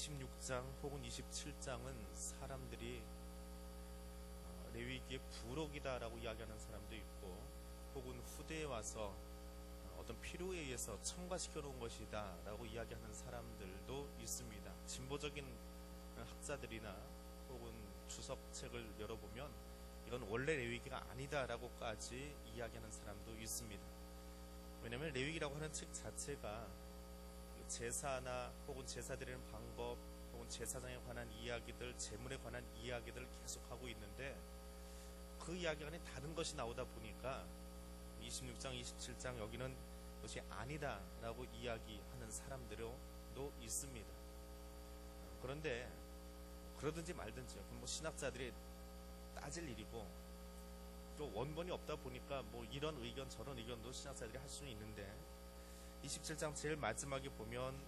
26장 혹은 27장은 사람들이 레위기의 부록이다라고 이야기하는 사람도 있고, 혹은 후대에 와서 어떤 필요에 의해서 첨가시켜 놓은 것이다 라고 이야기하는 사람들도 있습니다. 진보적인 학자들이나 혹은 주석책을 열어보면 이건 원래 레위기가 아니다 라고까지 이야기하는 사람도 있습니다. 왜냐하면 레위기라고 하는 책 자체가 제사나 혹은 제사 드리는 방법 혹은 제사장에 관한 이야기들, 제물에 관한 이야기들을 계속하고 있는데, 그 이야기 안에 다른 것이 나오다 보니까 26장, 27장 여기는 그것이 아니다 라고 이야기하는 사람들도 있습니다. 그런데 그러든지 말든지 뭐 신학자들이 따질 일이고, 또 원본이 없다 보니까 뭐 이런 의견 저런 의견도 신학자들이 할 수는 있는데, 27장 제일 마지막에 보면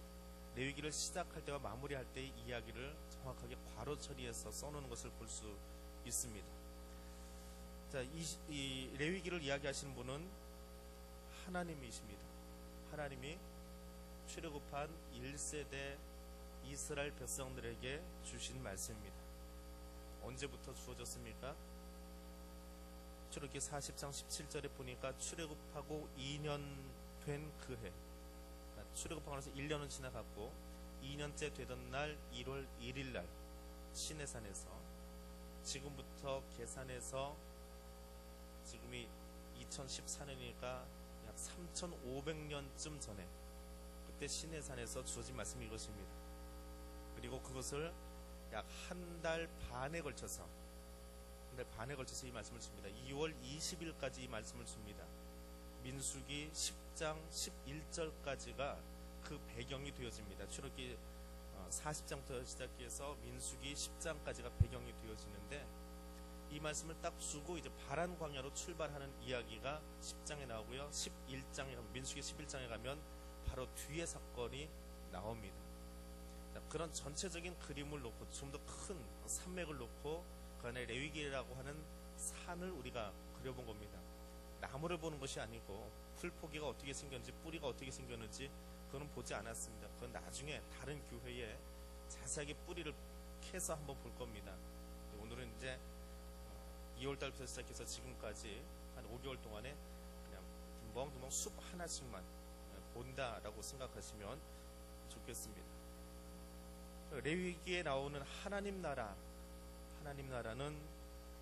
레위기를 시작할 때와 마무리할 때의 이야기를 정확하게 괄호 처리해서 써놓은 것을 볼 수 있습니다. 자, 이 레위기를 이야기하시는 분은 하나님이십니다. 하나님이 출애굽한 1세대 이스라엘 백성들에게 주신 말씀입니다. 언제부터 주어졌습니까? 출애굽기 40장 17절에 보니까 출애굽하고 2년 된 그 해, 출애굽하고 나서 1년은 지나갔고 2년째 되던 날 1월 1일 날 시내산에서, 지금부터 계산해서 지금이 2014년이니까 약 3,500년쯤 전에 그때 시내산에서 주어진 말씀이 이것입니다. 그리고 그것을 약 한 달 반에 걸쳐서 이 말씀을 줍니다. 2월 20일까지 이 말씀을 줍니다. 민수기 10장 11절까지가 그 배경이 되어집니다. 출애굽기 40장부터 시작해서 민수기 10장까지가 배경이 되어지는데, 이 말씀을 딱 주고 이제 바란 광야로 출발하는 이야기가 10장에 나오고요. 11장에 가면, 민수기 11장에 가면 바로 뒤에 사건이 나옵니다. 그런 전체적인 그림을 놓고 좀 더 큰 산맥을 놓고 그 안에 레위기라고 하는 산을 우리가 그려본 겁니다. 나무를 보는 것이 아니고 풀포기가 어떻게 생겼는지, 뿌리가 어떻게 생겼는지 그거는 보지 않았습니다. 그건 나중에 다른 교회에 자세하게 뿌리를 캐서 한번 볼 겁니다. 오늘은 이제 2월달부터 시작해서 지금까지 한 5개월 동안에 그냥 둥벙둥벙 숲 하나씩만 본다라고 생각하시면 좋겠습니다. 레위기에 나오는 하나님 나라는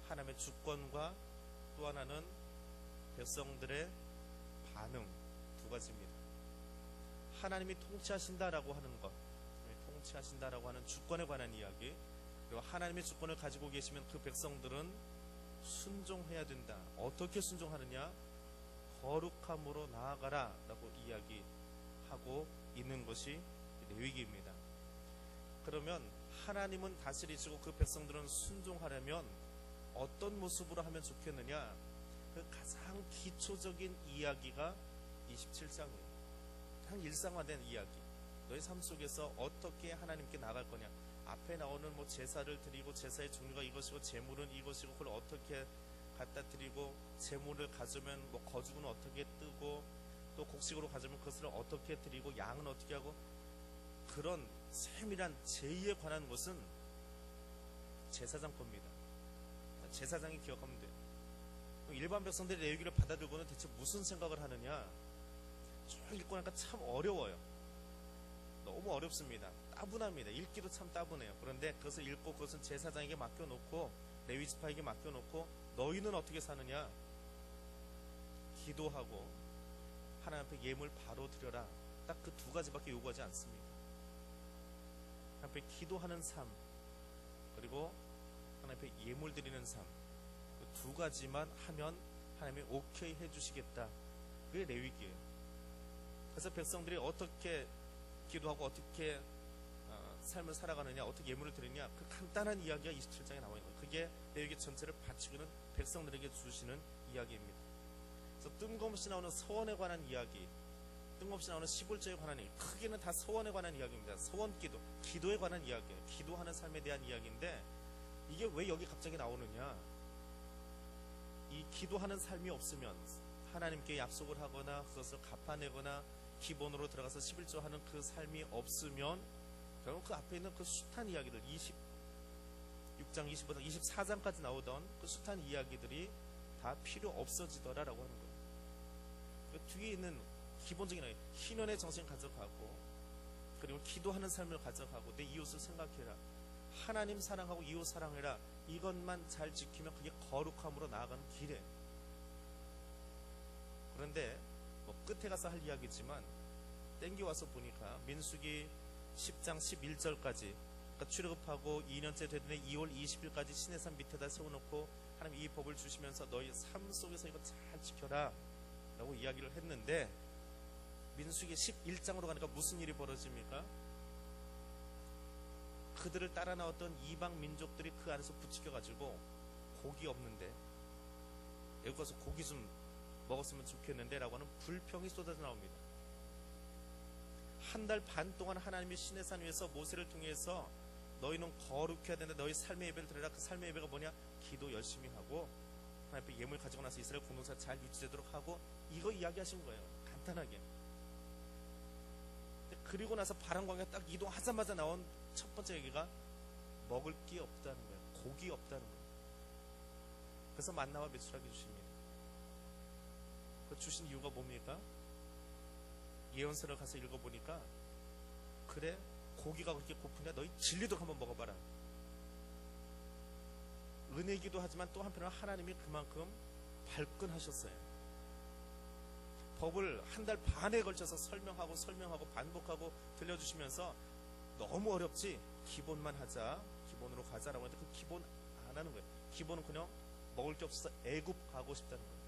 하나님의 주권과 또 하나는 백성들의 반응, 두 가지입니다. 하나님이 통치하신다라고 하는 것, 통치하신다라고 하는 주권에 관한 이야기, 그리고 하나님의 주권을 가지고 계시면 그 백성들은 순종해야 된다. 어떻게 순종하느냐? 거룩함으로 나아가라 라고 이야기하고 있는 것이 레위기입니다. 그러면 하나님은 다스리시고 그 백성들은 순종하려면 어떤 모습으로 하면 좋겠느냐? 그 가장 기초적인 이야기가 27장이에요. 그냥 일상화된 이야기. 너의 삶 속에서 어떻게 하나님께 나갈 거냐? 앞에 나오는 뭐 제사를 드리고 제사의 종류가 이것이고 제물은 이것이고 그걸 어떻게 갖다 드리고, 제물을 가져오면 뭐 거죽은 어떻게 뜨고, 또 곡식으로 가져오면 그것을 어떻게 드리고, 양은 어떻게 하고, 그런 세밀한 제의에 관한 것은 제사장 겁니다. 제사장이 기억하면 돼요. 일반 백성들이 레위기를 받아들고는 대체 무슨 생각을 하느냐? 쭉 읽고 나니까 참 어려워요. 너무 어렵습니다. 따분합니다. 읽기도 참 따분해요. 그런데 그것을 읽고 그것은 제사장에게 맡겨놓고, 레위 지파에게 맡겨놓고, 너희는 어떻게 사느냐? 기도하고 하나님 앞에 예물 바로 드려라. 딱 그 두 가지밖에 요구하지 않습니다. 하나님 앞에 기도하는 삶, 그리고 하나님 앞에 예물 드리는 삶, 그 두 가지만 하면 하나님이 오케이 해주시겠다. 그게 레위기예요. 그래서 백성들이 어떻게 기도하고 어떻게 삶을 살아가느냐, 어떻게 예물을 드리느냐, 그 간단한 이야기가 27장에 나와 있는 거예요. 그게 레위기 전체를 바치고는 백성들에게 주시는 이야기입니다. 그래서 뜬금없이 나오는 서원에 관한 이야기, 뜬금없이 나오는 시골자에 관한 이야기, 크게는 다 서원에 관한 이야기입니다. 서원 기도, 기도에 관한 이야기예요. 기도하는 삶에 대한 이야기인데, 이게 왜 여기 갑자기 나오느냐? 이 기도하는 삶이 없으면, 하나님께 약속을 하거나 그것을 갚아내거나 기본으로 들어가서 11조 하는 그 삶이 없으면 결국 그 앞에 있는 그 숱한 이야기들 26장, 25장, 24장까지 나오던 그 숱한 이야기들이 다 필요 없어지더라라고 하는 거예요. 그 뒤에 있는 기본적인 희년의 정신 가져가고, 그리고 기도하는 삶을 가져가고, 내 이웃을 생각해라, 하나님 사랑하고 이웃 사랑해라, 이것만 잘 지키면 그게 거룩함으로 나아가는 길에. 그런데 뭐 끝에 가서 할 이야기지만 땡겨와서 보니까 민수기 10장 11절까지, 그러니까 출애굽하고 2년째 되던 2월 20일까지 시내산 밑에다 세워놓고 하나님 이 법을 주시면서 너희 삶 속에서 이거 잘 지켜라 라고 이야기를 했는데, 민수기 11장으로 가니까 무슨 일이 벌어집니까? 그들을 따라 나왔던 이방 민족들이 그 안에서 부추겨가지고 고기 없는데, 애국 가서 고기 좀 먹었으면 좋겠는데 라고 하는 불평이 쏟아져 나옵니다. 한 달 반 동안 하나님이 시내산 위에서 모세를 통해서 너희는 거룩해야 되는데 너희 삶의 예배를 드려라. 그 삶의 예배가 뭐냐? 기도 열심히 하고 하나님 앞에 예물 가지고 나서 이스라엘 공동체 잘 유지되도록 하고, 이거 이야기하신 거예요. 간단하게. 그리고 나서 바람광야 딱 이동하자마자 나온 첫 번째 얘기가 먹을 게 없다는 거예요. 고기 없다는 거예요. 그래서 만나와 메추라기 주십니다. 그 주신 이유가 뭡니까? 예언서를 가서 읽어보니까, 그래 고기가 그렇게 고프냐? 너희 진리도 한번 먹어봐라. 은혜이기도 하지만 또 한편으로 하나님이 그만큼 발끈하셨어요. 법을 한 달 반에 걸쳐서 설명하고 반복하고 들려주시면서 너무 어렵지? 기본만 하자, 기본으로 가자라고 하는데 그 기본 안 하는 거예요. 기본은 그냥 먹을 게 없어서 애굽 가고 싶다는 거예요.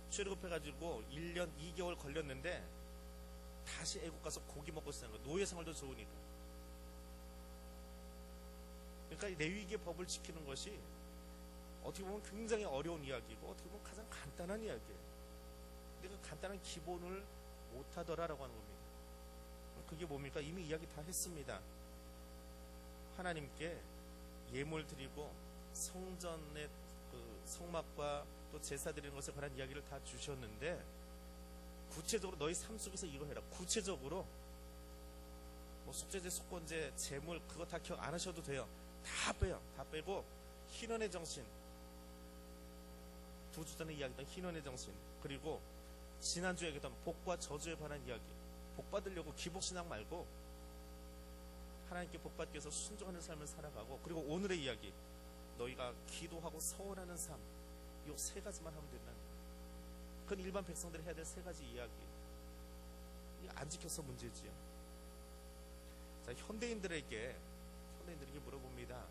출애굽해가지고 1년 2개월 걸렸는데 다시 애굽 가서 고기 먹고 싶다는 거예요. 노예 생활도 좋으니까. 그러니까 레위기의 법을 지키는 것이 어떻게 보면 굉장히 어려운 이야기고, 어떻게 보면 가장 간단한 이야기예요. 근데 그 간단한 기본을 못하더라라고 하는 겁니다. 그게 뭡니까? 이미 이야기 다 했습니다. 하나님께 예물 드리고 성전의 그 성막과 또 제사 드리는 것에 관한 이야기를 다 주셨는데, 구체적으로 너희 삶 속에서 이거 해라. 구체적으로 뭐 속죄제, 속건제, 제물 그거 다 기억 안 하셔도 돼요. 다 빼요. 다 빼고 희년의 정신, 2주 전에 이야기했던 희년의 정신, 그리고 지난주에 얘기했던 복과 저주에 관한 이야기, 복 받으려고 기복신앙 말고 하나님께 복 받기 위해서 순종하는 삶을 살아가고, 그리고 오늘의 이야기, 너희가 기도하고 서원하는 삶, 이 3가지만 하면 된다는 거예요. 그건 일반 백성들이 해야 될 3가지 이야기. 이게 안 지켜서 문제지요. 자, 현대인들에게 물어봅니다.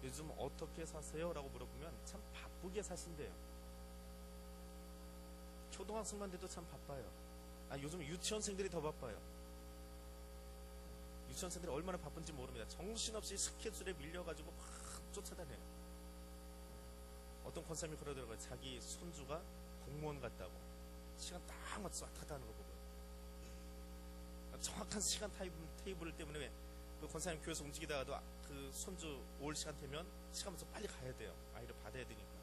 요즘 어떻게 사세요? 라고 물어보면 참 바쁘게 사신대요. 초등학생만 돼도 참 바빠요. 요즘 유치원생들이 더 바빠요. 유치원생들이 얼마나 바쁜지 모릅니다. 정신없이 스케줄에 밀려가지고 막 쫓아다녀요. 어떤 권사님이 그러더라고요. 자기 손주가 공무원 같다고. 시간 딱 맞춰서 왔다 갔다 하는 거 보고. 정확한 시간 테이블 때문에 그 권사님 교회에서 움직이다가도 그 손주 올 시간 되면 시간 맞춰서 빨리 가야 돼요. 아이를 받아야 되니까.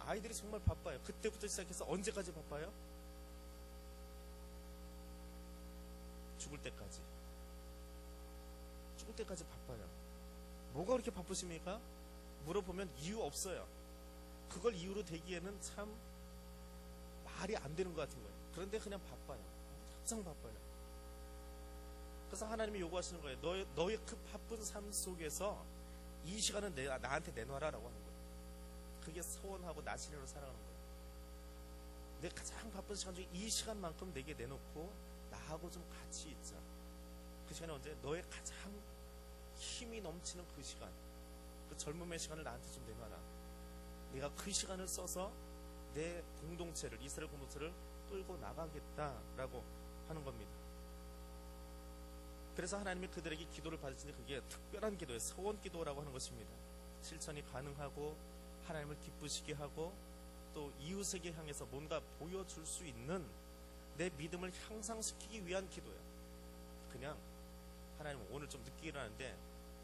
아이들이 정말 바빠요. 그때부터 시작해서 언제까지 바빠요? 죽을 때까지. 죽을 때까지 바빠요. 뭐가 그렇게 바쁘십니까? 물어보면 이유 없어요. 그걸 이유로 대기에는 참 말이 안 되는 것 같은 거예요. 그런데 그냥 바빠요. 항상 바빠요. 그래서 하나님이 요구하시는 거예요. 너의 그 바쁜 삶 속에서 이 시간은 나한테 내놔라라고 하는 거예요. 그게 서원하고 나신으로 살아가는 거예요. 내 가장 바쁜 시간 중에 이 시간만큼 내게 내놓고 나하고 좀 같이 있자. 그 시간이 언제? 너의 가장 힘이 넘치는 그 시간, 그 젊음의 시간을 나한테 좀 내놔라. 내가 그 시간을 써서 내 공동체를, 이스라엘 공동체를 끌고 나가겠다라고 하는 겁니다. 그래서 하나님이 그들에게 기도를 받으시는데 그게 특별한 기도예요. 서원 기도라고 하는 것입니다. 실천이 가능하고 하나님을 기쁘시게 하고 또 이웃에게 향해서 뭔가 보여줄 수 있는 내 믿음을 향상시키기 위한 기도예요. 그냥 하나님 오늘 좀 늦게 일어나는데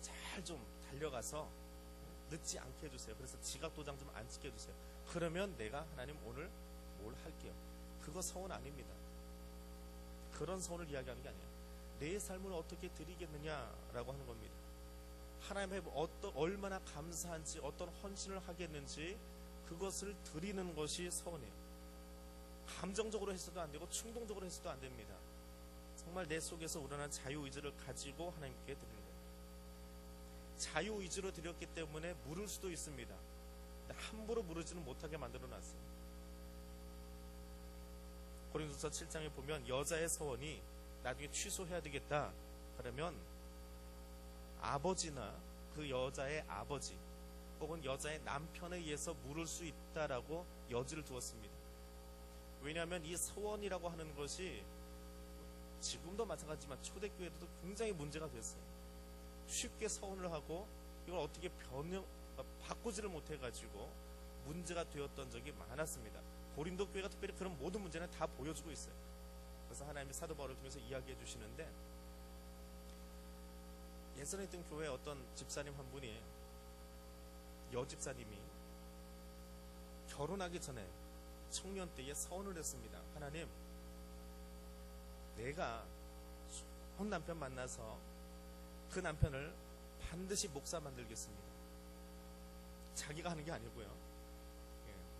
잘 좀 달려가서 늦지 않게 해주세요. 그래서 지각 도장 좀 안 찍게 해주세요. 그러면 내가 하나님 오늘 뭘 할게요. 그거 서원 아닙니다. 그런 서원을 이야기하는 게 아니에요. 내 삶을 어떻게 드리겠느냐라고 하는 겁니다. 하나님 앞에 얼마나 감사한지, 어떤 헌신을 하겠는지 그것을 드리는 것이 서원이에요. 감정적으로 해서도 안 되고 충동적으로 해서도 안 됩니다. 정말 내 속에서 우러난 자유의지를 가지고 하나님께 드리는 거예요. 자유의지로 드렸기 때문에 물을 수도 있습니다. 함부로 무르지는 못하게 만들어놨어요. 고린도서 7장에 보면 여자의 서원이 나중에 취소해야 되겠다 그러면 아버지나 그 여자의 아버지 혹은 여자의 남편에 의해서 물을 수 있다라고 여지를 두었습니다. 왜냐하면 이 서원이라고 하는 것이 지금도 마찬가지지만 초대교회도 굉장히 문제가 됐어요. 쉽게 서원을 하고 이걸 어떻게 바꾸지를 못해가지고 문제가 되었던 적이 많았습니다. 고린도 교회가 특별히 그런 모든 문제는 다 보여주고 있어요. 그래서 하나님이 사도 바울을 통해서 이야기해 주시는데, 예전에 있던 교회에 어떤 집사님 한 분이, 여집사님이 결혼하기 전에 청년 때에 서원을 했습니다. 하나님, 내가 좋은 남편 만나서 그 남편을 반드시 목사 만들겠습니다. 자기가 하는 게 아니고요.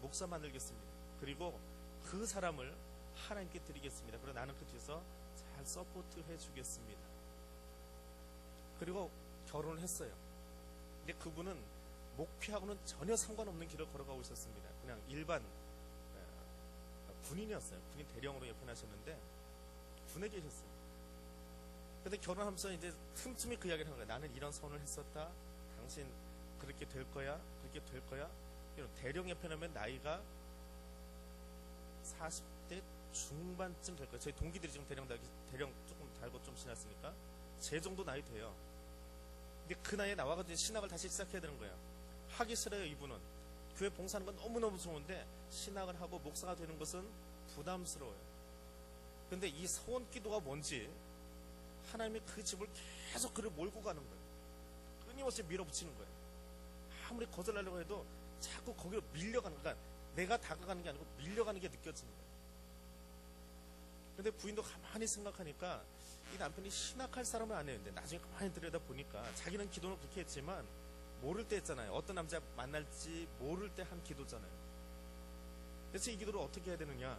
목사 만들겠습니다. 그리고 그 사람을 하나님께 드리겠습니다. 그리고 나는 그 뒤에서 잘 서포트 해주겠습니다. 그리고 결혼을 했어요. 근데 그분은 목표하고는 전혀 상관없는 길을 걸어가고 있었습니다. 그냥 일반 군인이었어요. 군인 대령으로 옆편하셨는데 군에 계셨어요. 근데 결혼하면서 이제 틈틈이 그 이야기를 하는 거예요. 나는 이런 선을 했었다. 당신 그렇게 될 거야. 그렇게 될 거야. 대령 옆에 하면 나이가 40대 중반쯤 될 거예요. 저희 동기들이 지금 대령 조금 달고 좀 지났으니까 제 정도 나이 돼요. 근데 그 나이에 나와가지고 신학을 다시 시작해야 되는 거예요. 하기 싫어요. 이분은 교회 봉사하는 건 너무너무 좋은데 신학을 하고 목사가 되는 것은 부담스러워요. 근데 이 서원 기도가 뭔지 하나님이 그 집을 계속 그를 몰고 가는 거예요. 끊임없이 밀어붙이는 거예요. 아무리 거절하려고 해도 자꾸 거기로 밀려가는 거예요. 그러니까 내가 다가가는 게 아니고 밀려가는 게 느껴지는 거예요. 근데 부인도 가만히 생각하니까 이 남편이 신학할 사람은 아니었는데 나중에 가만히 들여다보니까 자기는 기도는 그렇게 했지만 모를 때 했잖아요. 어떤 남자 만날지 모를 때 한 기도잖아요. 그래서 이 기도를 어떻게 해야 되느냐,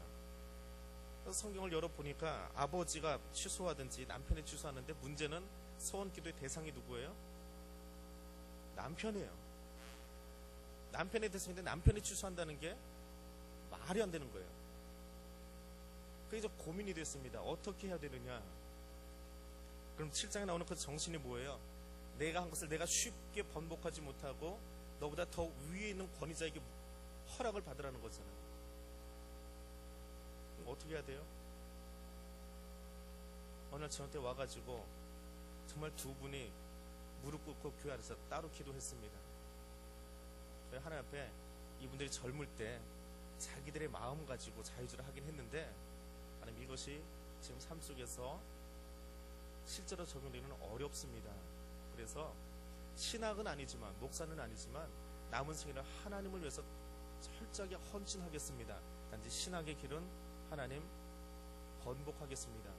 성경을 열어보니까 아버지가 취소하든지 남편이 취소하는데 문제는 서원 기도의 대상이 누구예요? 남편이에요. 남편의 대상인데 남편이 취소한다는 게 말이 안 되는 거예요. 그래서 고민이 됐습니다. 어떻게 해야 되느냐. 그럼 7장에 나오는 그 정신이 뭐예요? 내가 한 것을 내가 쉽게 번복하지 못하고 너보다 더 위에 있는 권위자에게 허락을 받으라는 거잖아요. 그럼 어떻게 해야 돼요? 어느 날 저한테 와가지고 정말 두 분이 무릎 꿇고 교회 안에서 따로 기도했습니다. 하나님 앞에 이분들이 젊을 때 자기들의 마음 가지고 자유주를 하긴 했는데 하나님, 이것이 지금 삶 속에서 실제로 적용되기는 어렵습니다. 그래서 신학은 아니지만, 목사는 아니지만 남은 생애를 하나님을 위해서 철저하게 헌신하겠습니다. 단지 신학의 길은 하나님 번복하겠습니다.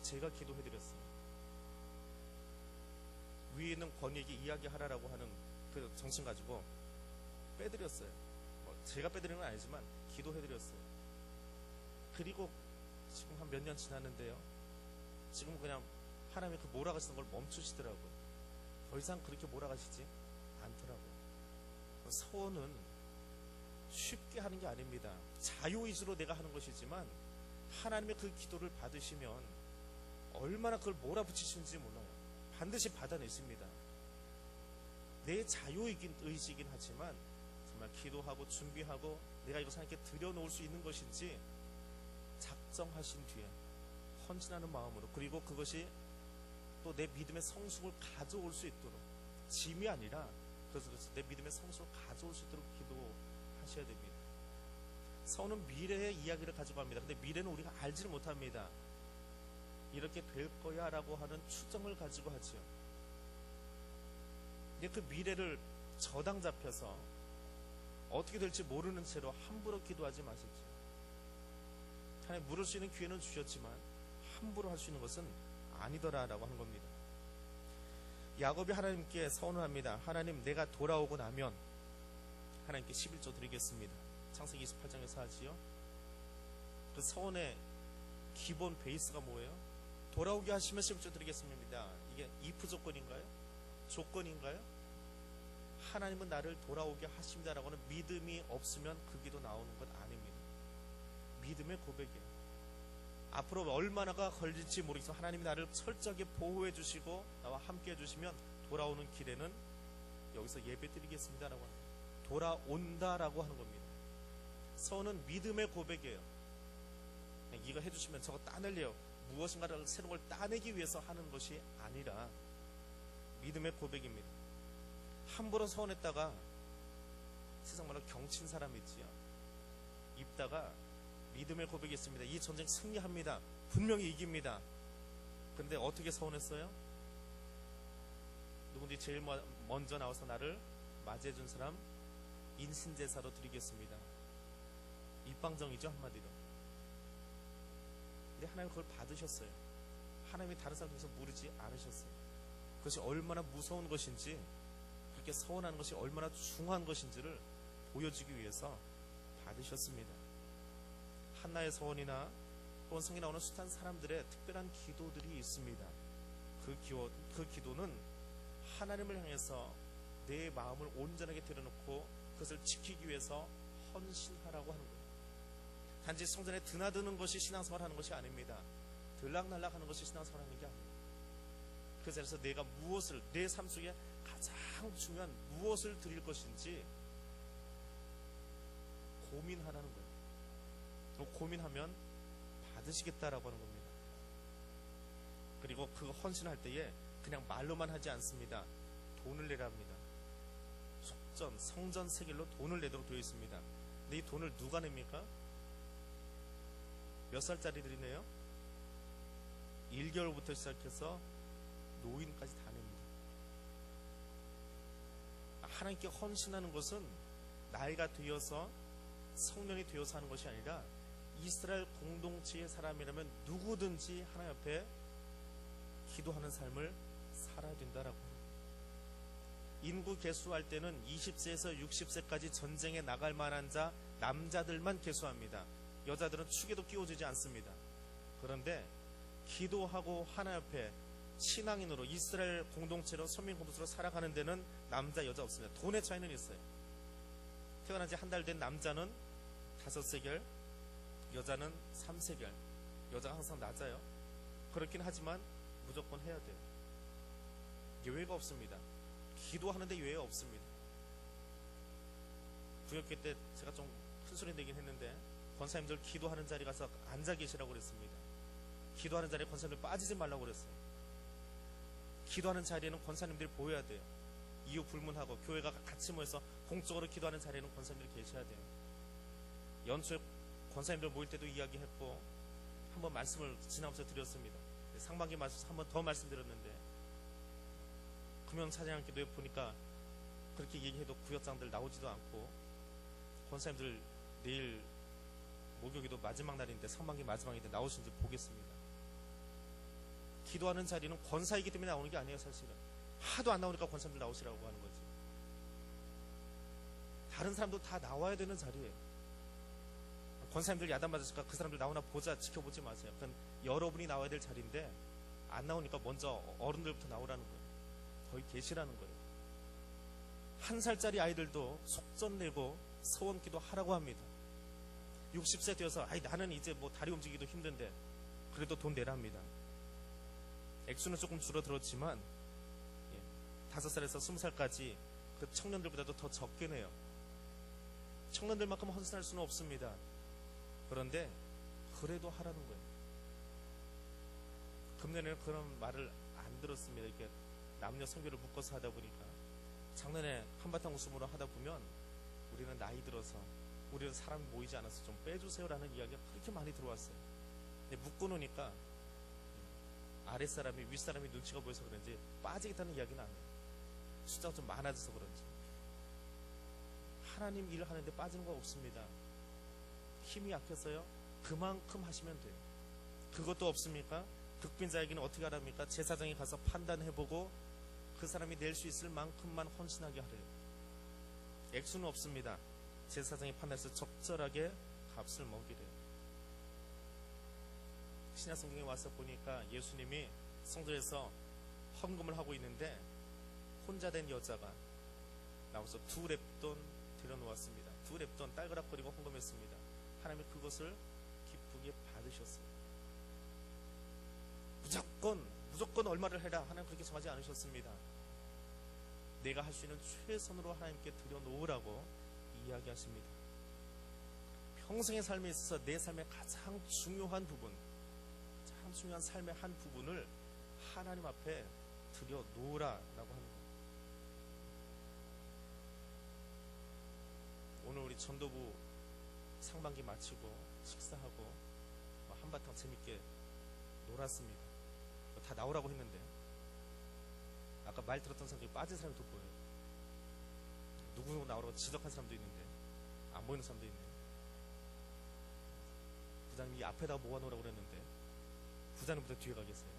제가 기도해드렸어요. 위에 있는 권위에게 이야기하라라고 하는 그 정신 가지고 빼드렸어요. 제가 빼드리는 건 아니지만 기도해드렸어요. 그리고 지금 한 몇 년 지났는데요, 지금 그냥 하나님이 그 몰아가시는 걸 멈추시더라고요. 더 이상 그렇게 몰아가시지 않더라고요. 서원은 쉽게 하는 게 아닙니다. 자유의지로 내가 하는 것이지만 하나님의 그 기도를 받으시면 얼마나 그걸 몰아붙이시는지 몰라요. 반드시 받아내십니다. 내 자유의지이긴 하지만 정말 기도하고 준비하고 내가 이것을 하나님께 들여놓을 수 있는 것인지 작정하신 뒤에 헌신하는 마음으로, 그리고 그것이 또 내 믿음의 성숙을 가져올 수 있도록, 짐이 아니라 그래서 내 믿음의 성숙을 가져올 수 있도록 기도하셔야 됩니다. 서원은 미래의 이야기를 가지고 합니다. 근데 미래는 우리가 알지를 못합니다. 이렇게 될 거야 라고 하는 추정을 가지고 하죠. 근데 그 미래를 저당 잡혀서 어떻게 될지 모르는 채로 함부로 기도하지 마십시오. 하나님, 물을 수 있는 기회는 주셨지만 함부로 할 수 있는 것은 아니더라라고 하는 겁니다. 야곱이 하나님께 서원을 합니다. 하나님, 내가 돌아오고 나면 하나님께 11조 드리겠습니다. 창세기 28장에서 하지요. 그 서원의 기본 베이스가 뭐예요? 돌아오게 하시면 11조 드리겠습니다. 이게 if 조건인가요? 조건인가요? 하나님은 나를 돌아오게 하십니다라고 하는 믿음이 없으면 그 기도 나오는 것 아닙니다. 믿음의 고백이에요. 앞으로 얼마나가 걸릴지 모르겠지만 하나님이 나를 철저하게 보호해 주시고 나와 함께 해주시면 돌아오는 길에는 여기서 예배 드리겠습니다라고 하는 거예요. 돌아온다라고 하는 겁니다. 서원은 믿음의 고백이에요. 그냥 이거 해주시면 저거 따내려요. 무엇인가를 새로운 걸 따내기 위해서 하는 것이 아니라 믿음의 고백입니다. 함부로 서원했다가 세상 말로 경친 사람 있지요. 입다가 믿음의 고백이 있습니다. 이 전쟁 승리합니다. 분명히 이깁니다. 그런데 어떻게 서원했어요? 누군지 제일 먼저 나와서 나를 맞이해준 사람 인신제사로 드리겠습니다. 입방정이죠, 한마디로. 근데 하나님 그걸 받으셨어요. 하나님이 다른 사람 중에서 모르지 않으셨어요. 그것이 얼마나 무서운 것인지, 그렇게 서원하는 것이 얼마나 중요한 것인지를 보여주기 위해서 받으셨습니다. 한나의 서원이나 또는 성경에 나오는 숱한 사람들의 특별한 기도들이 있습니다. 그 기도는 하나님을 향해서 내 마음을 온전하게 들여놓고 그것을 지키기 위해서 헌신하라고 하는 거예요. 단지 성전에 드나드는 것이 신앙생활 하는 것이 아닙니다. 들락날락 하는 것이 신앙생활 하는 게 아닙니다. 그 자리에서 내가 무엇을, 내 삶 속에 가장 중요한 무엇을 드릴 것인지 고민하라는 거예요. 고민하면 받으시겠다라고 하는 겁니다. 그리고 그 헌신할 때에 그냥 말로만 하지 않습니다. 돈을 내라 합니다. 속전, 성전 세겔로 돈을 내도록 되어 있습니다. 근데 이 돈을 누가 냅니까? 몇 살짜리들이 내요? 1개월부터 시작해서 노인까지 다 냅니다. 하나님께 헌신하는 것은 나이가 되어서 성년이 되어서 하는 것이 아니라 이스라엘 공동체의 사람이라면 누구든지 하나님 앞에 기도하는 삶을 살아야 된다라고 합니다. 인구 계수할 때는 20세에서 60세까지 전쟁에 나갈 만한 자 남자들만 계수합니다. 여자들은 축에도 끼워주지 않습니다. 그런데 기도하고 하나님 앞에 신앙인으로 이스라엘 공동체로 선민 공동체로 살아가는 데는 남자 여자 없습니다. 돈의 차이는 있어요. 태어난 지 한 달 된 남자는 5세겔, 여자는 3세겔. 여자가 항상 낮아요. 그렇긴 하지만 무조건 해야 돼요. 예외가 없습니다. 기도하는데 예외가 없습니다. 구역회 때 제가 좀 큰 소리 내긴 했는데 권사님들 기도하는 자리 가서 앉아 계시라고 그랬습니다. 기도하는 자리에 권사님들 빠지지 말라고 그랬어요. 기도하는 자리에는 권사님들이 보여야 돼요. 이유 불문하고 교회가 같이 모여서 공적으로 기도하는 자리에는 권사님들이 계셔야 돼요. 연초에 권사님들 모일 때도 이야기했고 한번 말씀을 지나면서 드렸습니다. 상반기 말씀 한번 더 말씀드렸는데 금영 찬양 기도에 보니까 그렇게 얘기해도 구역장들 나오지도 않고 권사님들 내일 목요기도 마지막 날인데 상반기 마지막인데 나오신지 보겠습니다. 기도하는 자리는 권사이기 때문에 나오는 게 아니에요. 사실은 하도 안 나오니까 권사님들 나오시라고 하는 거지. 다른 사람도 다 나와야 되는 자리예요. 권사님들 야단 맞으실까 그 사람들 나오나 보자 지켜보지 마세요. 그건 여러분이 나와야 될 자리인데 안 나오니까 먼저 어른들부터 나오라는 거예요. 거기 계시라는 거예요. 1살짜리 아이들도 속전 내고 서원기도 하라고 합니다. 60세 되어서 나는 이제 뭐 다리 움직이기도 힘든데 그래도 돈 내라 합니다. 액수는 조금 줄어들었지만 5살에서 20살까지 그 청년들보다도 더 적게 내요. 청년들만큼 헌신할 수는 없습니다. 그런데 그래도 하라는 거예요. 금년에는 그런 말을 안 들었습니다. 이렇게 남녀 성별을 묶어서 하다 보니까 작년에 한바탕 웃음으로 하다 보면 우리는 나이 들어서 우리는 사람이 모이지 않아서 좀 빼주세요라는 이야기가 그렇게 많이 들어왔어요. 근데 묶어놓으니까 아랫사람이 윗사람이 눈치가 보여서 그런지 빠지겠다는 이야기는 안 해요. 숫자가 좀 많아져서 그런지. 하나님 일을 하는데 빠지는 거 없습니다. 힘이 약해서요 그만큼 하시면 돼요. 그것도 없습니까? 득빈자에게는 어떻게 하랍니까? 제사장이 가서 판단해보고 그 사람이 낼 수 있을 만큼만 헌신하게 하래요. 액수는 없습니다. 제사장이 판단해서 적절하게 값을 먹이래요. 신약 성경에 와서 보니까 예수님이 성전에서 헌금을 하고 있는데 혼자 된 여자가 나와서 2렙돈 들여놓았습니다. 2렙돈 딸그락거리고 헌금했습니다. 하나님이 그것을 기쁘게 받으셨어요. 무조건 얼마를 해라. 하나님 그렇게 정하지 않으셨습니다. 내가 할 수 있는 최선으로 하나님께 드려놓으라고 이야기하십니다. 평생의 삶에 있어서 내 삶의 가장 중요한 부분, 가장 중요한 삶의 한 부분을 하나님 앞에 드려놓으라라고 하는 겁니다. 오늘 우리 전도부 상반기 마치고 식사하고 한바탕 재밌게 놀았습니다. 다 나오라고 했는데 아까 말 들었던 사람 중에 빠진 사람이 또 보여요. 누구 나오라고 지적한 사람도 있는데 안 보이는 사람도 있네요. 부장님이 앞에다가 모아놓으라고 그랬는데 부장님보다 뒤에 가겠어요.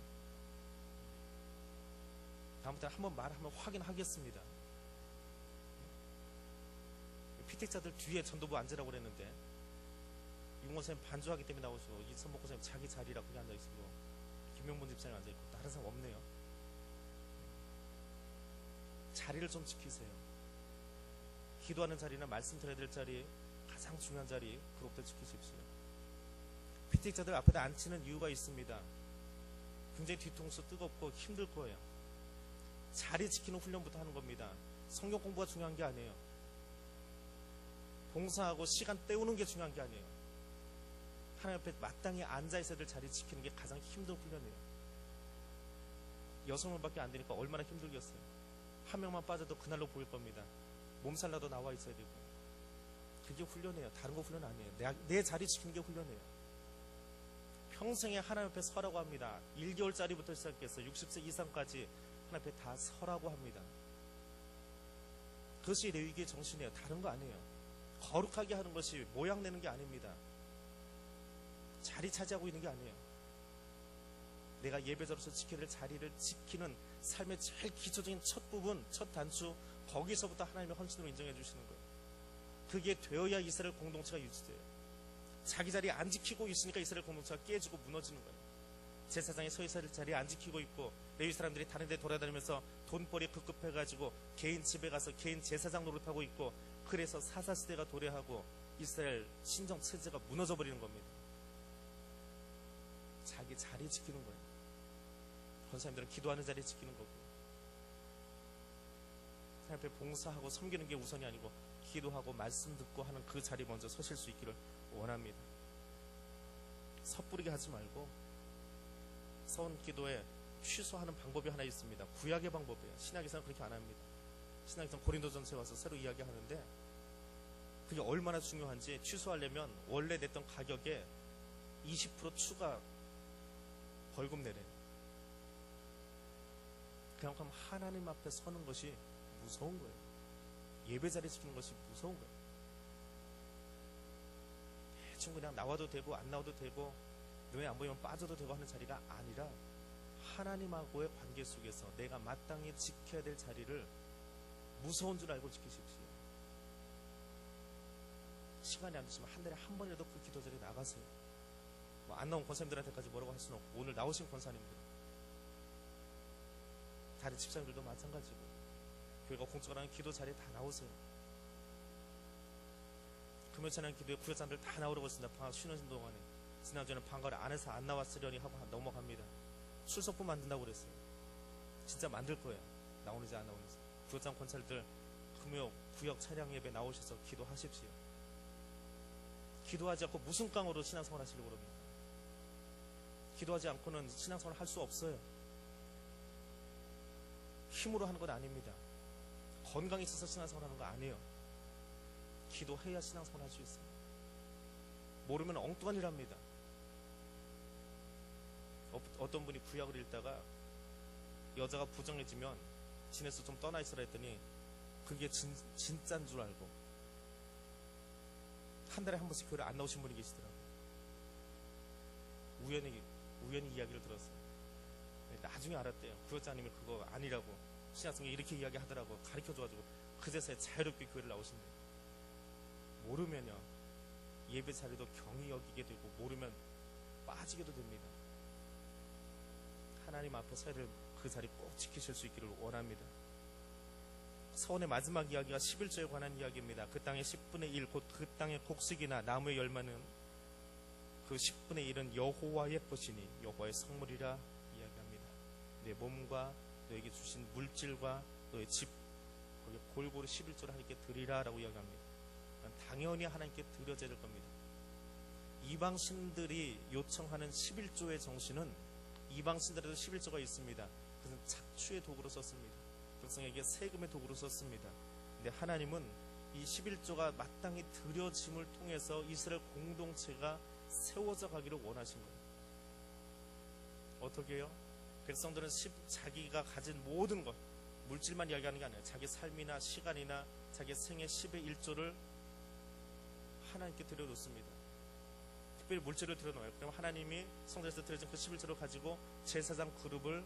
다음부터 한번 말하면 확인하겠습니다. 피택자들 뒤에 전도부 앉으라고 그랬는데 윤건 선생님 반주하기 때문에 나오시고 이선복고 선생님 자기 자리라 거기 앉아있고 김명본 집사님 앉아있고 다른 사람 없네요. 자리를 좀 지키세요. 기도하는 자리나 말씀 드려야 될 자리, 가장 중요한 자리, 그것부터 지키십시오. 피택자들 앞에다 앉히는 이유가 있습니다. 굉장히 뒤통수 뜨겁고 힘들 거예요. 자리 지키는 훈련부터 하는 겁니다. 성경 공부가 중요한 게 아니에요. 봉사하고 시간 때우는 게 중요한 게 아니에요. 하나님 앞에 마땅히 앉아있어야 될 자리 지키는 게 가장 힘든 훈련이에요. 6명밖에 안 되니까 얼마나 힘들겠어요. 한 명만 빠져도 그날로 보일 겁니다. 몸살나도 나와 있어야 되고. 그게 훈련이에요. 다른 거 훈련 아니에요. 내 자리 지키는 게 훈련이에요. 평생에 하나님 앞에 서라고 합니다. 1개월짜리부터 시작해서 60세 이상까지 하나님 앞에 다 서라고 합니다. 그것이 레위기의 정신이에요. 다른 거 아니에요. 거룩하게 하는 것이 모양 내는 게 아닙니다. 자리 차지하고 있는 게 아니에요. 내가 예배자로서 지켜야 될 자리를 지키는 삶의 제일 기초적인 첫 부분, 첫 단추, 거기서부터 하나님의 헌신으로 인정해 주시는 거예요. 그게 되어야 이스라엘 공동체가 유지돼요. 자기 자리 안 지키고 있으니까 이스라엘 공동체가 깨지고 무너지는 거예요. 제사장이 서 있어야 될 자리 안 지키고 있고 레위 사람들이 다른 데 돌아다니면서 돈벌이 급급해가지고 개인 집에 가서 개인 제사장 노릇하고 있고 그래서 사사시대가 도래하고 이스라엘 신정 체제가 무너져 버리는 겁니다. 자기 자리 지키는 거예요. 권사님들은 기도하는 자리 지키는 거고 하나님 앞에 봉사하고 섬기는 게 우선이 아니고 기도하고 말씀 듣고 하는 그 자리 먼저 서실 수 있기를 원합니다. 섣부르게 하지 말고 서원 기도에 취소하는 방법이 하나 있습니다. 구약의 방법이에요. 신약에서는 그렇게 안 합니다. 신약에서는 고린도전서에 와서 새로 이야기하는데 그게 얼마나 중요한지 취소하려면 원래 냈던 가격에 20% 추가 벌금 내래요. 그만큼 하나님 앞에 서는 것이 무서운 거예요. 예배 자리 지키는 것이 무서운 거예요. 대충 그냥 나와도 되고 안 나와도 되고 눈에 안 보이면 빠져도 되고 하는 자리가 아니라 하나님하고의 관계 속에서 내가 마땅히 지켜야 될 자리를 무서운 줄 알고 지키십시오. 시간이 안 되시면 한 달에 한 번이라도 그 기도 자리에 나가세요. 뭐 안 나온 권사님들한테까지 뭐라고 할 수는 없고 오늘 나오신 권사님들 다른 집사님들도 마찬가지고 교회가 공적으로 기도 자리에 다 나오세요. 금요 찬양 기도에 구역자들 다 나오라고 했습니다. 방학 쉬는 동안에 지난주에는 방과를 안 해서 안 나왔으려니 하고 넘어갑니다. 출석부 만든다고 그랬어요. 진짜 만들 거예요. 나오는지 안 나오는지. 구역장 권사님들 금요 구역 차량 예배 나오셔서 기도하십시오. 기도하지 않고 무슨 깡으로 신앙생활 하시려고 그럽니까? 기도하지 않고는 신앙생활 할 수 없어요. 힘으로 하는 건 아닙니다. 건강이 있어서 신앙생활 하는 거 아니에요. 기도해야 신앙생활 할 수 있어요. 모르면 엉뚱한 일 합니다. 어떤 분이 구약을 읽다가 여자가 부정해지면 진에서 좀 떠나 있으라 했더니 그게 진짜인 줄 알고 한 달에 한 번씩 교회를 안 나오신 분이 계시더라고요. 우연히 이야기를 들었어요. 나중에 알았대요. 구역장님이 그거 아니라고 신학생이 이렇게 이야기하더라고. 가르쳐줘가지고 그제서야 자유롭게 교회를 나오신대요. 모르면요 예배 자리도 경히 여기게 되고 모르면 빠지게도 됩니다. 하나님 앞에 서야 될 그 자리 꼭 지키실 수 있기를 원합니다. 서원의 마지막 이야기가 11조에 관한 이야기입니다. 그 땅의 10분의 1 곧 그 땅의 곡식이나 나무의 열매는 그 10분의 1은 여호와의 것이니 여호와의 성물이라 이야기합니다. 내 몸과 너에게 주신 물질과 너의 집 거기에 골고루 11조를 하나님께 드리라 라고 이야기합니다. 당연히 하나님께 드려져야 될 겁니다. 이방신들이 요청하는 11조의 정신은 이방신들에도 11조가 있습니다. 그것은 착취의 도구로 썼습니다. 백성에게 세금의 도구로 썼습니다. 근데 하나님은 이 11조가 마땅히 드려짐을 통해서 이스라엘 공동체가 세워져 가기를 원하신 거예요. 어떻게 해요? 백성들은 자기가 가진 모든 것, 물질만 이야기하는 게 아니에요. 자기 삶이나 시간이나 자기 생의 10의 1조를 하나님께 드려놓습니다. 특별히 물질을 드려놓아요. 그럼 하나님이 성전에서 드려진 그 11조를 가지고 제사장 그룹을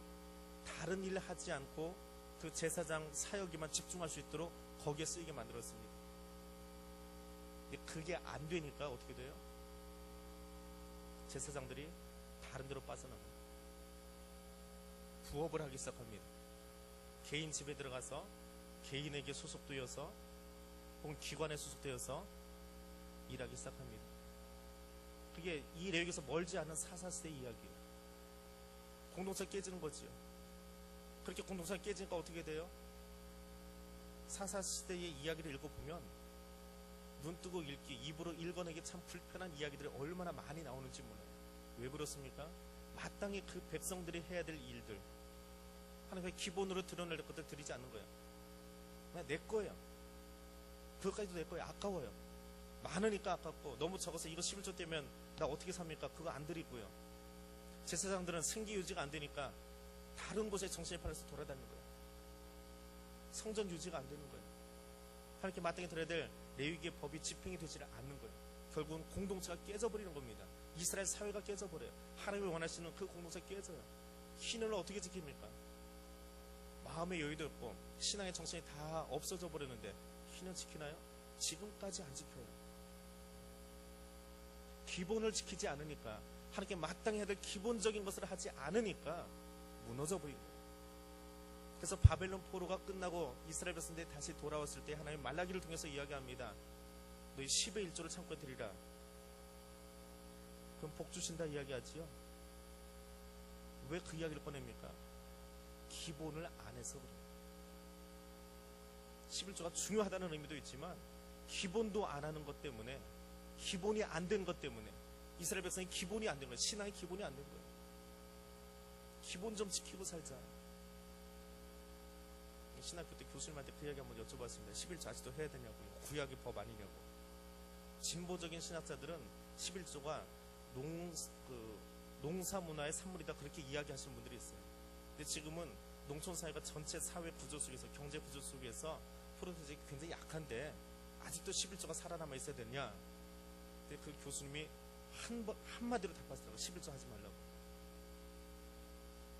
다른 일 하지 않고 그 제사장 사역에만 집중할 수 있도록 거기에 쓰이게 만들었습니다. 근데 그게 안 되니까 어떻게 돼요? 제사장들이 다른 데로 빠져나가요. 부업을 하기 시작합니다. 개인 집에 들어가서 개인에게 소속되어서 혹은 기관에 소속되어서 일하기 시작합니다. 그게 이 레위기에서 멀지 않은 사사시대 이야기예요. 공동체가 깨지는 거지요. 그렇게 공동체가 깨지니까 어떻게 돼요? 사사시대의 이야기를 읽어보면 눈 뜨고 읽기, 입으로 읽어내기 참 불편한 이야기들이 얼마나 많이 나오는지 몰라요. 왜 그렇습니까? 마땅히 그 백성들이 해야 될 일들, 하나님의 기본으로 드러낼 것들 드리지 않는 거예요. 그냥 내 거예요. 그것까지도 내 거예요. 아까워요. 많으니까 아깝고, 너무 적어서 이거 11조 떼면 나 어떻게 삽니까? 그거 안 드리고요. 제사장들은 생기 유지가 안 되니까 다른 곳에 정신이 팔려서 돌아다니는 거예요. 성전 유지가 안 되는 거예요. 하나님께 마땅히 드려야 될 레위기의 법이 집행이 되지를 않는 거예요. 결국은 공동체가 깨져버리는 겁니다. 이스라엘 사회가 깨져버려요. 하나님이 원하시는 그 공동체가 깨져요. 신을 어떻게 지킵니까? 마음의 여유도 없고 신앙의 정신이 다 없어져 버렸는데 신은 지키나요? 지금까지 안 지켜요. 기본을 지키지 않으니까, 하나님께 마땅히 해야 될 기본적인 것을 하지 않으니까 무너져 버린 거예요. 그래서 바벨론 포로가 끝나고 이스라엘 백성들이 다시 돌아왔을 때 하나님 말라기를 통해서 이야기합니다. 너희 10의 1조를 창고에 드리라. 그럼 복 주신다 이야기하지요. 왜 그 이야기를 꺼냅니까? 기본을 안 해서 그래요. 11조가 중요하다는 의미도 있지만 기본도 안 하는 것 때문에, 기본이 안 된 것 때문에 이스라엘 백성이 기본이 안 된 거예요. 신앙의 기본이 안 된 거예요. 기본 좀 지키고 살자. 신학교 때 교수님한테 그 이야기 한번 여쭤봤습니다. 11조 아직도 해야 되냐고요. 구약의 법 아니냐고. 진보적인 신학자들은 11조가 농사 문화의 산물이다 그렇게 이야기하시는 분들이 있어요. 근데 지금은 농촌 사회가 전체 사회 구조 속에서, 경제 구조 속에서 프로세스가 굉장히 약한데 아직도 11조가 살아남아 있어야 되냐? 근데 그 교수님이 한마디로 답하시더라고요. 11조 하지 말라고.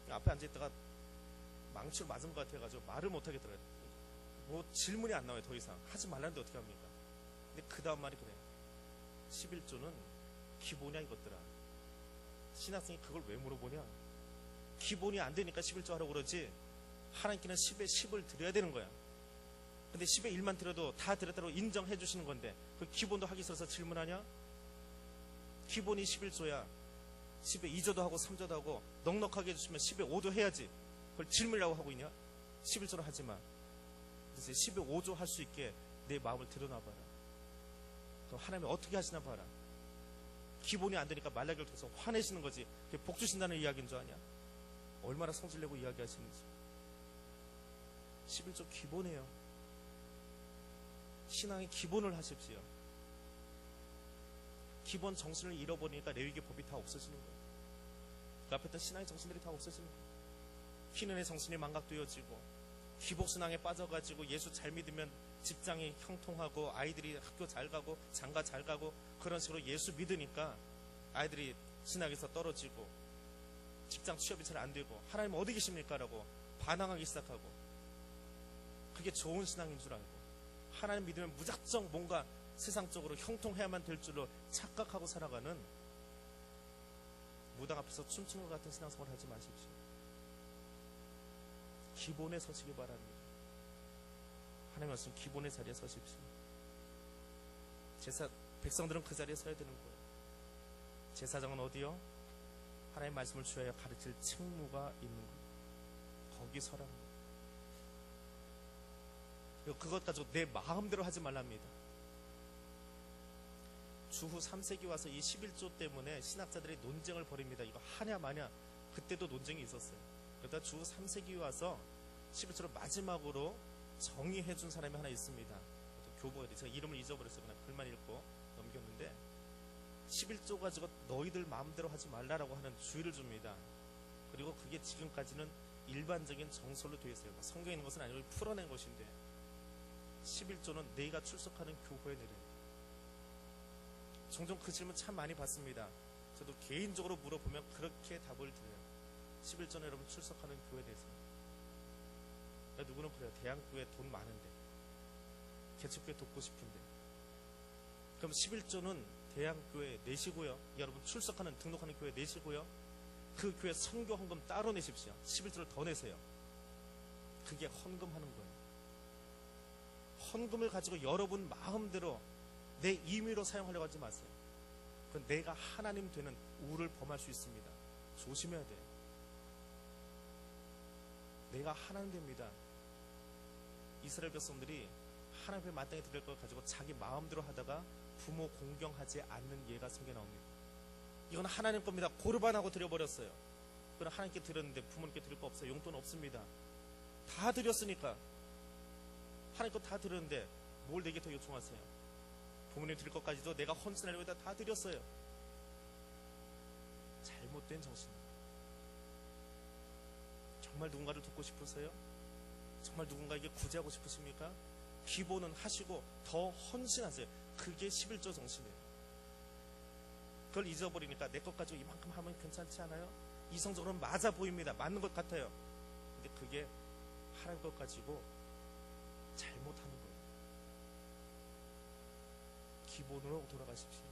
앞에 앉아있다가 망치로 맞은 것 같아가지고 말을 못하겠더라고요. 뭐 질문이 안 나와요. 더 이상 하지 말라는데 어떻게 합니까? 근데 그 다음 말이 그래요. 11조는 기본이야 이것들아. 신학생이 그걸 왜 물어보냐? 기본이 안 되니까 11조 하라고 그러지, 하나님께는 10에 10을 드려야 되는 거야. 근데 10에 1만 드려도 다 드렸다고 인정해 주시는 건데 그 기본도 하기 싫어서 질문하냐? 기본이 11조야. 10에 2조도 하고 3조도 하고 넉넉하게 해주시면 10에 5도 해야지. 그걸 질문이라고 하고 있냐? 11조로 하지 마. 그래서 10에 5조 할 수 있게 내 마음을 드러나봐라. 그럼 하나님이 어떻게 하시나 봐라. 기본이 안 되니까 말라기를 통해서 화내시는 거지. 그게 복 주신다는 이야기인 줄 아냐? 얼마나 성질내고 이야기하시는지. 11조 기본이에요. 신앙의 기본을 하십시오. 기본 정신을 잃어버리니까 레위기 법이 다 없어지는 거예요. 그 앞에 있던 신앙의 정신들이 다 없어지는 거예요. 희는의 정신이 망각되어지고, 기복신앙에 빠져가지고 예수 잘 믿으면 직장이 형통하고 아이들이 학교 잘 가고 장가 잘 가고, 그런 식으로 예수 믿으니까 아이들이 신학에서 떨어지고 직장 취업이 잘 안 되고 하나님 어디 계십니까? 라고 반항하기 시작하고, 그게 좋은 신앙인 줄 알고 하나님 믿으면 무작정 뭔가 세상적으로 형통해야만 될 줄로 착각하고 살아가는 무당 앞에서 춤추는 것 같은 신앙생활을 하지 마십시오. 기본에 서시기 바랍니다. 하나님 말씀 기본의 자리에 서십시오. 백성들은 그 자리에 서야 되는 거예요. 제사장은 어디요? 하나님 말씀을 주하여 가르칠 책무가 있는 거예요. 거기 서라는 거예요. 그것 가지고 내 마음대로 하지 말랍니다. 주후 3세기 와서 이 11조 때문에 신학자들이 논쟁을 벌입니다. 이거 하냐 마냐. 그때도 논쟁이 있었어요. 그러다 주후 3세기 와서 11조를 마지막으로 정의해 준 사람이 하나 있습니다. 교보가 돼. 제가 이름을 잊어버렸어요. 그냥 글만 읽고 넘겼는데 11조 가지고 너희들 마음대로 하지 말라라고 하는 주의를 줍니다. 그리고 그게 지금까지는 일반적인 정설로 되어 있어요. 성경에 있는 것은 아니고 풀어낸 것인데 11조는 내가 출석하는 교회에 내려요. 종종 그 질문 참 많이 받습니다. 저도 개인적으로 물어보면 그렇게 답을 드려요. 11조는 여러분 출석하는 교회에 대해서. 누구는 그래요. 대한교회 돈 많은데, 개척교회 돕고 싶은데. 그럼 11조는 대한교회 내시고요. 여러분 출석하는, 등록하는 교회 내시고요. 그 교회 선교 헌금 따로 내십시오. 11조를 더 내세요. 그게 헌금하는 거예요. 헌금을 가지고 여러분 마음대로 내 임의로 사용하려고 하지 마세요. 그건 내가 하나님 되는 우를 범할 수 있습니다. 조심해야 돼요. 내가 하나님 됩니다. 이스라엘 백성들이 하나님 앞에 마땅히 드릴 걸 가지고 자기 마음대로 하다가 부모 공경하지 않는 예가 성경에 나옵니다. 이건 하나님 겁니다. 고르반하고 드려버렸어요. 그건 하나님께 드렸는데 부모님께 드릴 거 없어요. 용돈 없습니다. 다 드렸으니까. 하나님 거 다 드렸는데 뭘 내게 더 요청하세요? 부모님 드릴 것까지도 내가 헌신하려고 다 드렸어요. 잘못된 정신입니다. 정말 누군가를 돕고 싶으세요? 정말 누군가에게 구제하고 싶으십니까? 기본은 하시고 더 헌신하세요. 그게 11조 정신이에요. 그걸 잊어버리니까 내 것 가지고 이만큼 하면 괜찮지 않아요? 이성적으로는 맞아 보입니다. 맞는 것 같아요. 근데 그게 하나님 것 가지고 잘못하는 거예요. 기본으로 돌아가십시오.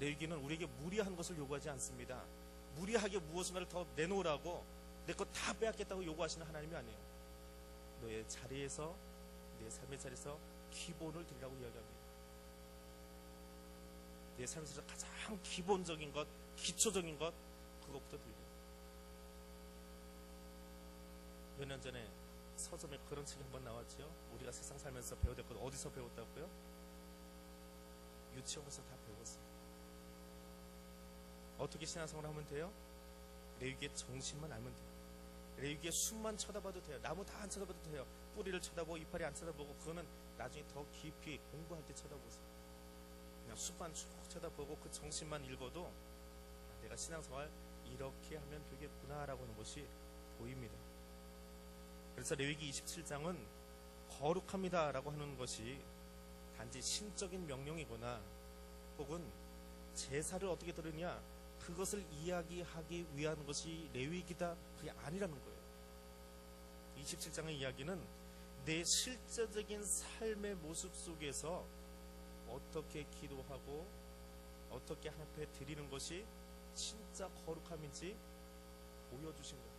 레위기는 우리에게 무리한 것을 요구하지 않습니다. 무리하게 무엇인가를 더 내놓으라고 내 것 다 빼앗겠다고 요구하시는 하나님이 아니에요. 너의 자리에서, 내 삶의 자리에서 기본을 드리라고 이야기합니다. 내 삶에서 가장 기본적인 것, 기초적인 것, 그것부터 드리고. 몇 년 전에 서점에 그런 책이 한번 나왔죠. 우리가 세상 살면서 배워야 될 것 어디서 배웠다고요? 유치원에서 다 배웠어요. 어떻게 신앙생활을 하면 돼요? 레위기의 정신만 알면 돼요. 레위기의 숲만 쳐다봐도 돼요. 나무 다 안 쳐다봐도 돼요. 뿌리를 쳐다보고 이파리 안 쳐다보고, 그거는 나중에 더 깊이 공부할 때 쳐다보세요. 그냥 숲만 쭉 쳐다보고 그 정신만 읽어도 내가 신앙생활 이렇게 하면 되겠구나 라고 하는 것이 보입니다. 그래서 레위기 27장은 거룩합니다 라고 하는 것이 단지 신적인 명령이거나 혹은 제사를 어떻게 들으냐, 그것을 이야기하기 위한 것이 레위기다, 그게 아니라는 거예요. 27장의 이야기는 내 실제적인 삶의 모습 속에서 어떻게 기도하고 어떻게 하나님 앞에 드리는 것이 진짜 거룩함인지 보여주신 거예요.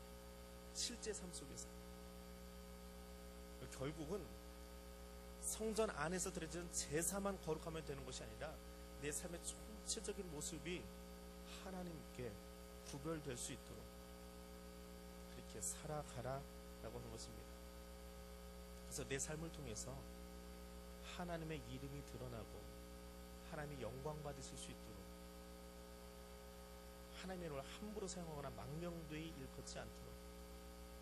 실제 삶 속에서. 결국은 성전 안에서 드려지는 제사만 거룩하면 되는 것이 아니라 내 삶의 전체적인 모습이 하나님께 구별될 수 있도록 그렇게 살아가라라고 하는 것입니다. 그래서 내 삶을 통해서 하나님의 이름이 드러나고 하나님이 영광 받으실 수 있도록 하나님의 이름을 함부로 사용하거나 망령되이 일컫지 않도록,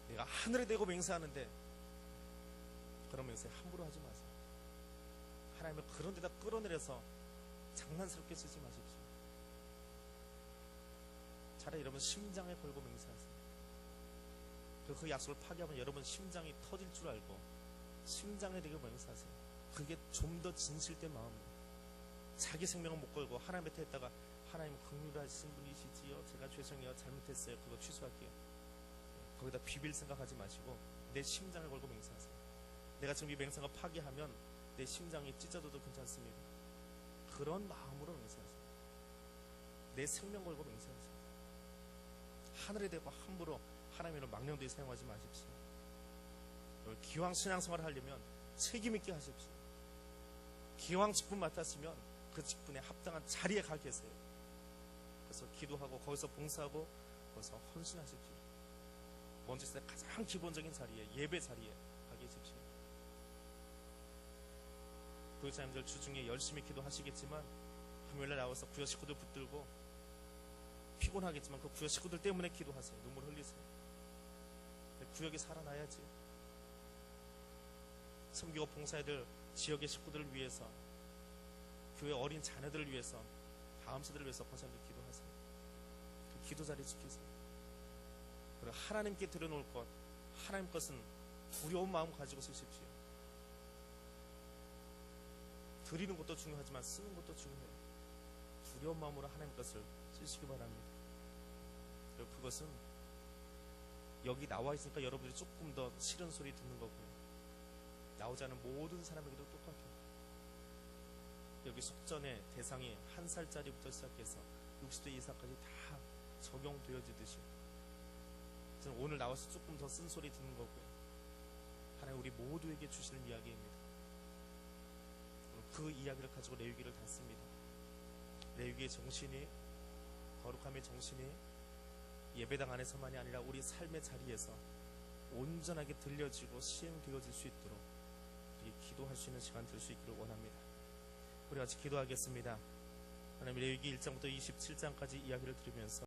내가 하늘에 대고 맹세하는데 그런 맹세 함부로 하지 마세요. 하나님을 그런 데다 끌어내려서 장난스럽게 쓰지 마십시오. 차라리 여러분 심장에 걸고 맹세하세요. 그 약속을 파기하면 여러분 심장이 터질 줄 알고 심장에 대고 맹세하세요. 그게 좀 더 진실된 마음이에요. 자기 생명은 못 걸고 하나님 앞에 했다가 하나님 긍휼하신 분이시지요. 제가 죄송해요. 잘못했어요. 그거 취소할게요. 거기다 비빌 생각하지 마시고 내 심장을 걸고 맹세하세요. 내가 지금 이 맹세가 파괴하면 내 심장이 찢어져도 괜찮습니다. 그런 마음으로 맹세하세요. 내 생명 걸고 맹세하세요. 하늘에 대고 함부로 하나님의 망령되이 사용하지 마십시오. 기왕 신앙생활을 하려면 책임 있게 하십시오. 기왕 직분 맡았으면 그 직분에 합당한 자리에 가 계세요. 그래서 기도하고 거기서 봉사하고 거기서 헌신하십시오. 먼저 세상 가장 기본적인 자리에, 예배 자리에 가 계십시오. 교육자님들 주중에 열심히 기도하시겠지만 금요일날 나와서 구역 식구들 붙들고 피곤하겠지만 그 구역 식구들 때문에 기도하세요. 눈물 흘리세요. 구역이 살아나야지. 섬기고 봉사해야 될 지역의 식구들을 위해서, 교회 어린 자녀들을 위해서, 다음 세대를 위해서 권사님들 기도하세요. 그 기도 자리 지키세요. 그리고 하나님께 드려놓을 것, 하나님 것은 두려운 마음 가지고 쓰십시오. 드리는 것도 중요하지만 쓰는 것도 중요해요. 두려운 마음으로 하나님 것을 쓰시기 바랍니다. 그리고 그것은 여기 나와 있으니까 여러분들이 조금 더 싫은 소리 듣는 거고요. 나오지 않은 모든 사람에게도 똑같아요. 여기 속전의 대상이 1살짜리부터 시작해서 60대 이상까지 다 적용되어지듯이 저는 오늘 나와서 조금 더 쓴소리 듣는 거고요. 하나님 우리 모두에게 주시는 이야기입니다. 그 이야기를 가지고 레위기를 닫습니다. 레위기의 정신이, 거룩함의 정신이 예배당 안에서만이 아니라 우리 삶의 자리에서 온전하게 들려지고 시행되어질 수 있도록 기도할 수 있는 시간 될 수 있기를 원합니다. 우리 같이 기도하겠습니다. 하나님, 레위기 1장부터 27장까지 이야기를 들으면서